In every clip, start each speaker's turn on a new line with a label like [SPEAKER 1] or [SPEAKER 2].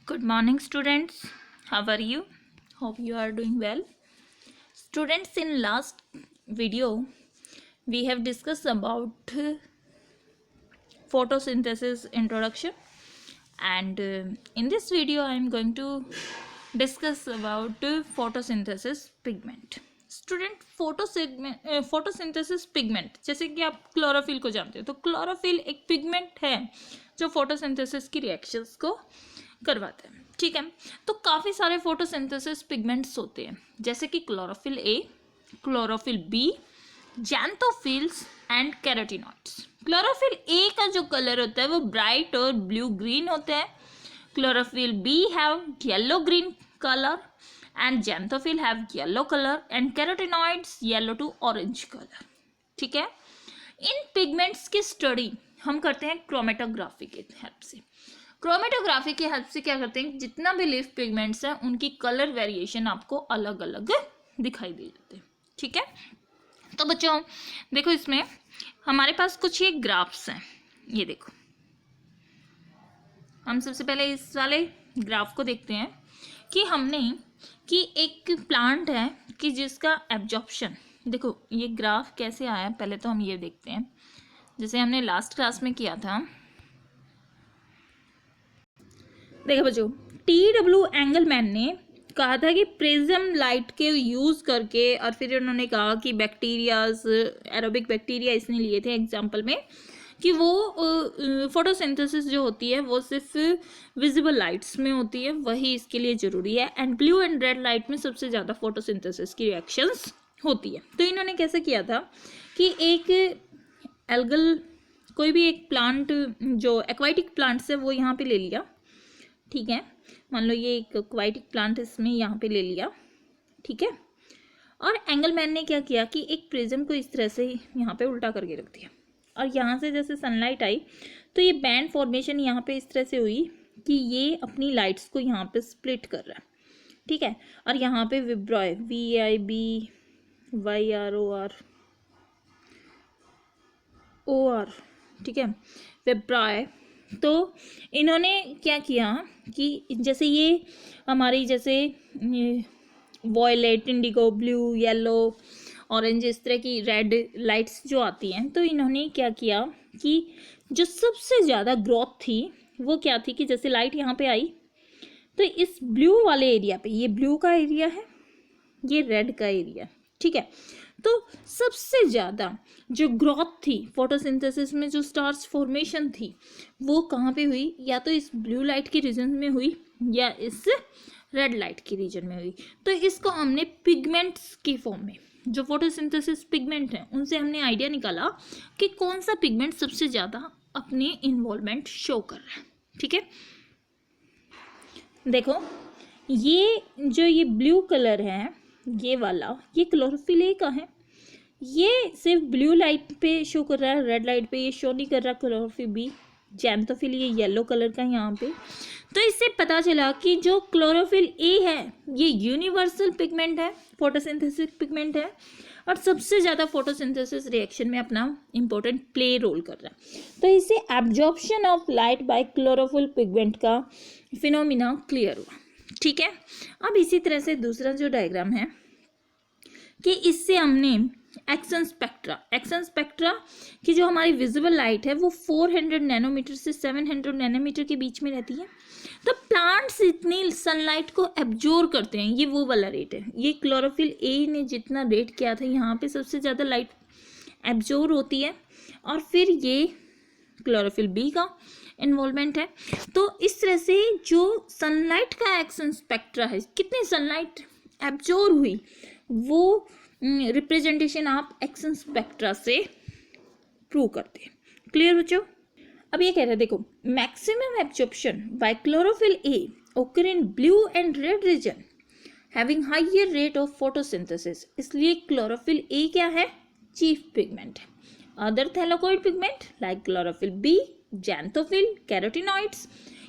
[SPEAKER 1] Good morning, students. How are you? Hope you are doing well. Students, in last video, we have discussed about photosynthesis introduction, and in this video, I am going to discuss about photosynthesis pigment. Student photosynthesis pigment, जैसे कि आप chlorophyll को जानते हो, तो chlorophyll एक pigment है जो फोटोसिंथेसिस की रिएक्शंस को करवाते हैं. ठीक है, तो काफ़ी सारे फोटोसिंथेसिस पिगमेंट्स होते हैं, जैसे कि chlorophyll a, chlorophyll b, xanthophylls and carotenoids. Chlorophyll a का जो कलर होता है वो ब्राइट और ब्लू ग्रीन होता है. Chlorophyll b have yellow green colour and xanthophyll have yellow color and carotenoids yellow to orange color. ठीक है, इन पिगमेंट्स की स्टडी हम करते हैं क्रोमेटोग्राफी के हेल्प से. क्रोमेटोग्राफी की हेल्प से क्या करते हैं, जितना भी लीफ पिगमेंट्स हैं उनकी कलर वेरिएशन आपको अलग अलग दिखाई दे जाते हैं. ठीक है, तो बच्चों देखो, इसमें हमारे पास कुछ ये ग्राफ्स हैं. ये देखो, हम सबसे पहले इस वाले ग्राफ को देखते हैं कि हमने कि एक प्लांट है कि जिसका एब्जॉर्प्शन, देखो ये ग्राफ कैसे आया, पहले तो हम ये देखते हैं. जैसे हमने लास्ट क्लास में किया था, देखो बच्चों, TW एंगलमैन ने कहा था कि प्रिज्म लाइट के यूज़ करके, और फिर उन्होंने कहा कि बैक्टीरियाज, एरोबिक बैक्टीरिया इसने लिए थे एग्जाम्पल में, कि वो फोटोसिंथेसिस जो होती है वो सिर्फ विजिबल लाइट्स में होती है, वही इसके लिए ज़रूरी है. And blue and red light में सबसे ज़्यादा फोटोसिंथेसिस की रिएक्शंस होती है. तो इन्होंने कैसे किया था कि एक एल्गल, कोई भी एक प्लांट जो एक्वाटिक प्लांट्स है वो यहाँ पे ले लिया. ठीक है, मान लो ये एक एक्वाटिक प्लांट इसमें यहाँ पे ले लिया. ठीक है, और एंगलमैन ने क्या किया कि एक प्रिज्म को इस तरह से यहाँ पे उल्टा करके रख दिया, और यहाँ से जैसे सनलाइट आई तो ये बैंड फॉर्मेशन यहाँ पे इस तरह से हुई कि ये अपनी लाइट्स को यहाँ पे स्प्लिट कर रहा है. ठीक है, और यहाँ पे विब्रॉय, VIBYROR, ठीक है, विब्रॉय. तो इन्होंने क्या किया कि जैसे ये हमारी जैसे violet, indigo, blue, yellow, orange, इस तरह की रेड लाइट्स जो आती हैं, तो इन्होंने क्या किया कि जो सबसे ज़्यादा ग्रोथ थी वो क्या थी कि जैसे लाइट यहाँ पे आई तो इस ब्लू वाले एरिया पे, ये ब्लू का एरिया है, ये रेड का एरिया. ठीक है, तो सबसे ज़्यादा जो ग्रोथ थी फोटोसिंथेसिस में, जो स्टार्स फॉर्मेशन थी, वो कहाँ पे हुई, या तो इस ब्लू लाइट के रीजन में हुई या इस रेड लाइट के रीजन में हुई. तो इसको हमने पिगमेंट्स की फॉर्म में, जो फोटोसिंथेसिस पिगमेंट हैं उनसे हमने आइडिया निकाला कि कौन सा पिगमेंट सबसे ज़्यादा अपनी इन्वॉल्वमेंट शो कर रहा है. ठीक है, देखो ये जो ये ब्लू कलर है, ये वाला, ये क्लोरोफिल ए का है. ये सिर्फ ब्लू लाइट पे शो कर रहा है, रेड लाइट पे ये शो नहीं कर रहा. क्लोरोफिल बी, जैंथोफिल, ये येलो कलर का यहाँ पे. तो इससे पता चला कि जो क्लोरोफिल ए है ये यूनिवर्सल पिगमेंट है, फोटोसिंथेसिस पिगमेंट है, और सबसे ज़्यादा फोटोसिंथेसिस रिएक्शन में अपना इंपॉर्टेंट प्ले रोल कर रहा है. तो इससे absorption of light by chlorophyll pigment का फिनोमिना क्लियर हुआ. ठीक है, अब इसी तरह से दूसरा जो डायग्राम है कि इससे हमने एक्सन स्पेक्ट्रा की जो हमारी विजिबल लाइट है वो 400 नैनोमीटर से 700 नैनोमीटर के बीच में रहती है. तो प्लांट्स इतनी सनलाइट को एब्जॉर्ब करते हैं, ये वो वाला रेट है. ये क्लोरोफिल ए ने जितना रेट किया था, यहाँ पे सबसे ज़्यादा लाइट एब्जॉर्ब होती है, और फिर ये क्लोरोफिल बी का इन्वॉल्वमेंट है. तो इस तरह से जो सनलाइट का एक्सन स्पेक्ट्रा है, कितनी सनलाइट एब्जॉर्ब हुई, वो रिप्रेजेंटेशन आप एक्सन स्पेक्ट्रा से प्रूव करते हैं. क्लियर बच्चों? अब ये कह रहे हैं, देखो, maximum absorption by chlorophyll a occur in blue and red region having higher rate of photosynthesis. इसलिए क्लोरोफिल ए क्या है, चीफ पिगमेंट है. Other thylakoid pigment like chlorophyll b, xanthophyll, carotenoids,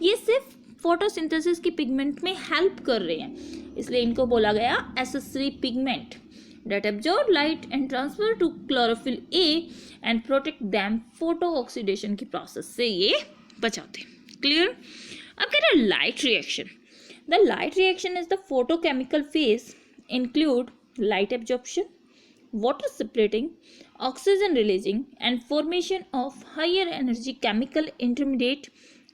[SPEAKER 1] ये सिर्फ फोटोसिंथेसिस की पिगमेंट में हेल्प कर रहे हैं, इसलिए इनको बोला गया accessory pigment that absorb light and transfer to chlorophyll A and protect them photo oxidation की प्रोसेस से ये बचाते हैं. क्लियर? अब कह रहा है light reaction. The light reaction is the photochemical phase include light absorption, water separating, oxygen releasing, and formation of higher energy chemical intermediate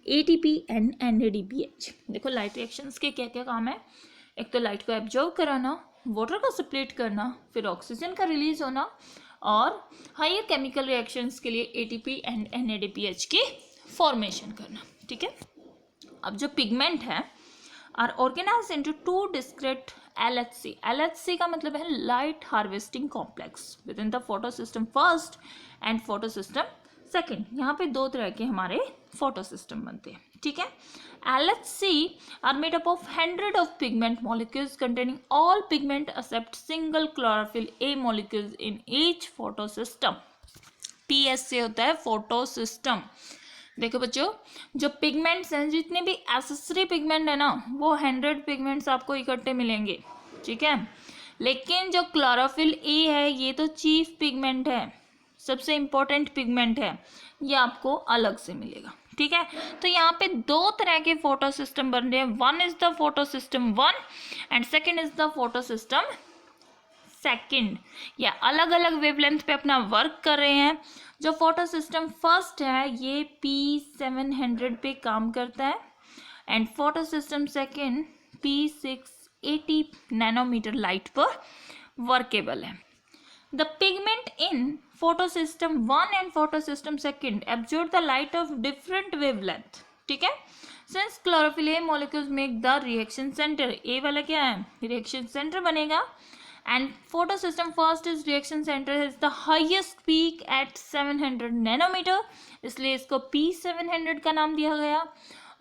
[SPEAKER 1] ATP and NADPH. देखो लाइट रिएक्शंस के क्या क्या काम है. एक तो लाइट को एब्जॉर्व कराना, वाटर को सेपरेट करना, फिर ऑक्सीजन का रिलीज होना और हायर केमिकल रिएक्शंस के लिए ATP एंड NADPH की फॉर्मेशन करना. ठीक है. अब जो पिगमेंट है are organised into two discrete LHC. LHC का मतलब है light harvesting complex within the photosystem first and photo system second. यहाँ पे दो तरह के हमारे फोटो सिस्टम बनते हैं. ठीक है. LHC are made up of 100 of pigment molecules containing all pigment except single chlorophyll A molecules in each photosystem. PS से होता है फोटो सिस्टम. देखो बच्चों, जो पिगमेंट्स हैं, जितने भी एसेसरी पिगमेंट है ना, वो 100 पिगमेंट्स आपको इकट्ठे मिलेंगे. ठीक है. लेकिन जो क्लोरोफिल ए है, ये तो चीफ पिगमेंट है, सबसे इम्पोर्टेंट पिगमेंट है, ये आपको अलग से मिलेगा. ठीक है. तो यहाँ पे दो तरह के फोटो सिस्टम बन रहे हैं. One is the photo system 1 and second is the photo system second. या अलग अलग वेवलेंथ पे अपना वर्क कर रहे हैं. जो फोटो सिस्टम फर्स्ट है ये P700 पे काम करता है and photo system second P680 nanometre light पर वर्केबल है. The pigment in photo system 1 and photo system second absorb the light of different wavelength. ठीक है. Since chlorophyll a molecules make the reaction centre, a वाला क्या है, reaction centre बनेगा. And photosystem first is reaction center has the highest peak at 700 nanometer, इसलिए इसको P700 का नाम दिया गया.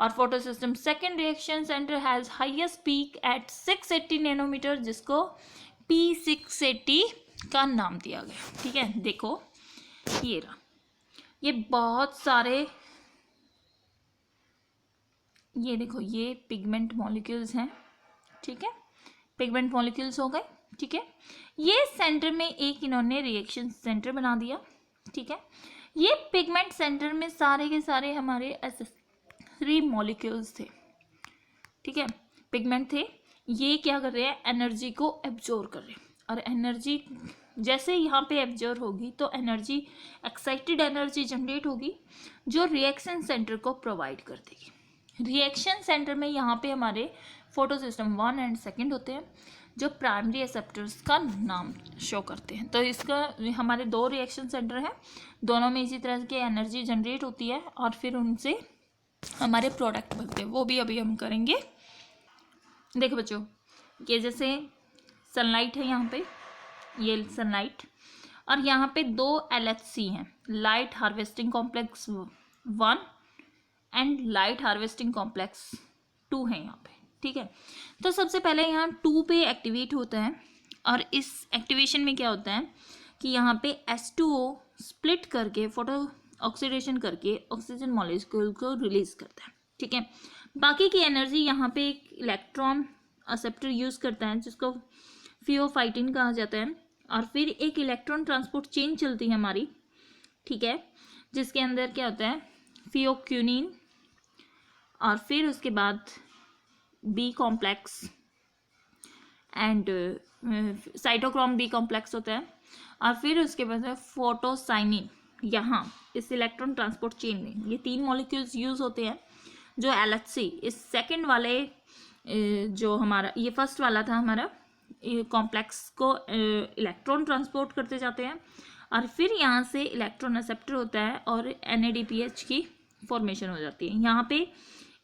[SPEAKER 1] और photosystem second reaction center has highest peak at 680 nanometer, जिसको P680 का नाम दिया गया. ठीक है. देखो ये रहा, ये बहुत सारे, ये देखो ये पिगमेंट मॉलिक्यूल्स हैं. ठीक है. पिगमेंट मॉलिक्यूल्स हो गए. ठीक है. ये सेंटर में एक इन्होंने रिएक्शन सेंटर बना दिया. ठीक है. ये पिगमेंट सेंटर में सारे के सारे हमारे एसेसरी मॉलिक्यूल्स थे. ठीक है. पिगमेंट थे. ये क्या कर रहे हैं, एनर्जी को एब्जॉर्ब कर रहे हैं. और एनर्जी जैसे यहाँ पे एब्जॉर्ब होगी तो एनर्जी, एक्साइटेड एनर्जी जनरेट होगी जो रिएक्शन सेंटर को प्रोवाइड कर देगी. रिएक्शन सेंटर में यहाँ पे हमारे फोटो सिस्टम 1 एंड सेकेंड होते हैं जो प्राइमरी एक्सेप्टर्स का नाम शो करते हैं. तो इसका हमारे दो रिएक्शन सेंटर हैं, दोनों में इसी तरह की एनर्जी जनरेट होती है और फिर उनसे हमारे प्रोडक्ट बनते हैं. वो भी अभी हम करेंगे. देखो बच्चों, ये जैसे सनलाइट है, यहाँ पे ये सनलाइट, और यहाँ पे दो LHC हैं, light harvesting complex 1 and light harvesting complex 2 है यहाँ पे. ठीक है. तो सबसे पहले यहाँ 2 पे एक्टिवेट होता है और इस एक्टिवेशन में क्या होता है कि यहाँ पे H2O स्प्लिट करके फोटो ऑक्सीडेशन करके ऑक्सीजन मॉलिक्यूल को रिलीज करता है. ठीक है. बाकी की एनर्जी यहाँ पे एक इलेक्ट्रॉन एक्सेप्टर यूज़ करता है जिसको फियोफाइटिन कहा जाता है. और फिर एक इलेक्ट्रॉन ट्रांसपोर्ट चेन चलती है हमारी. ठीक है. जिसके अंदर क्या होता है, फियोक्यूनिन और फिर उसके बाद b complex and cytochrome b complex होता है. और फिर उसके बाद फोटोसाइनिन. यहाँ इस इलेक्ट्रॉन ट्रांसपोर्ट चेन में ये 3 मॉलिक्यूल्स यूज़ होते हैं जो LHC इस सेकंड वाले जो हमारा ये फर्स्ट वाला था हमारा कॉम्प्लेक्स को इलेक्ट्रॉन ट्रांसपोर्ट करते जाते हैं. और फिर यहाँ से इलेक्ट्रॉन एक्सेप्टर होता है और NADPH की फॉर्मेशन हो जाती है. यहाँ पे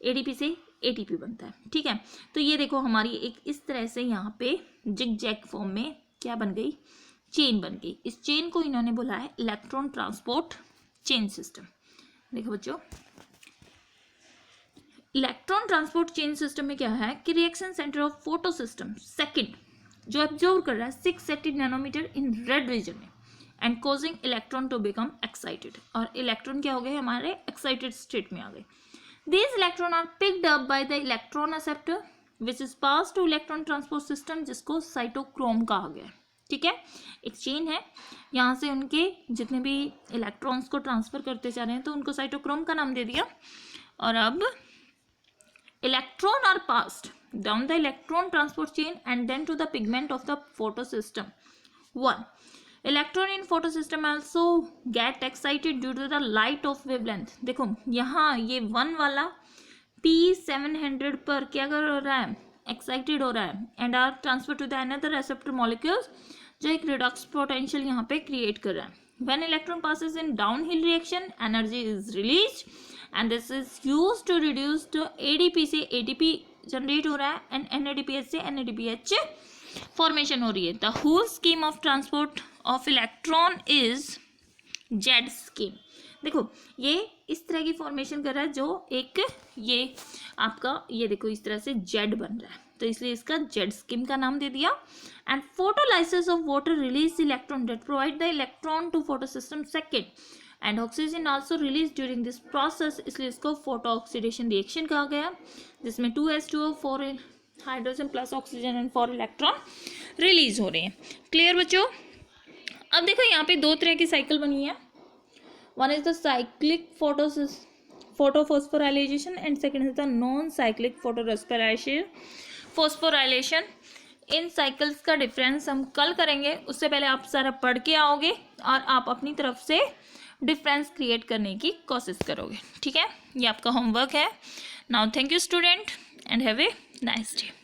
[SPEAKER 1] ADP से ATP बनता है. ठीक है. तो ये देखो हमारी एक इस तरह से यहाँ पे जिग जैग फॉर्म में क्या बन गई, चेन बन गई. इस चेन को इन्होंने बोला है इलेक्ट्रॉन ट्रांसपोर्ट चेन सिस्टम. देखो बच्चों, इलेक्ट्रॉन ट्रांसपोर्ट चेन सिस्टम में क्या है कि reaction centre of photo system second जो एब्जॉर्व कर रहा है 680 नैनोमीटर इन रेड रीजन में and causing electron to become excited. और इलेक्ट्रॉन क्या हो गए, हमारे एक्साइटेड स्टेट में आ गए. These electrons are picked up by the electron acceptor which is passed to electron transport system जिसको साइटोक्रोम कहा गया है. ठीक है. एक चेन है, यहाँ से उनके जितने भी इलेक्ट्रॉन्स को ट्रांसफ़र करते जा रहे हैं तो उनको साइटोक्रोम का नाम दे दिया. और अब Electron are passed down the electron transport chain and then to the pigment of the photosystem. 1. Electron in photosystem also get excited due to the light of wavelength. देखो यहाँ ये 1 वाला P700 पर क्या कर रहा है, एक्साइटेड हो रहा है, and are transfer to the another receptor molecules जो एक रिडक्स पोटेंशियल यहाँ पे क्रिएट कर रहा है. When electron passes in downhill reaction energy is release and this is used to reduce the ADP से एटीपी जनरेट हो रहा है एंड एनएडीपीएच से एनएडीपीएच फॉर्मेशन हो रही है. The whole scheme of transport of electron is Z scheme. देखो ये इस तरह की फॉर्मेशन कर रहा है जो एक ये आपका ये देखो इस तरह से जेड बन रहा है, तो इसलिए इसका जेड स्कीम का नाम दे दिया. And photolysis of water release electron that provide the electron to photosystem second and oxygen also release during this process, इसलिए इसको फोटो ऑक्सीडेशन रिएक्शन कहा गया, जिसमें 2s2o 4 hydrogen plus oxygen and 4 electron release हो रहे हैं. क्लियर बच्चों. अब देखो यहाँ पे दो तरह की साइकिल बनी है. One is the cyclic photophosphorylation and second is the non cyclic phosphorylation. In cycles का डिफरेंस हम कल करेंगे, उससे पहले आप सारा पढ़ के आओगे और आप अपनी तरफ से डिफरेंस क्रिएट करने की कोशिश करोगे. ठीक है, ये आपका होमवर्क है. Now thank you student and have a nice day.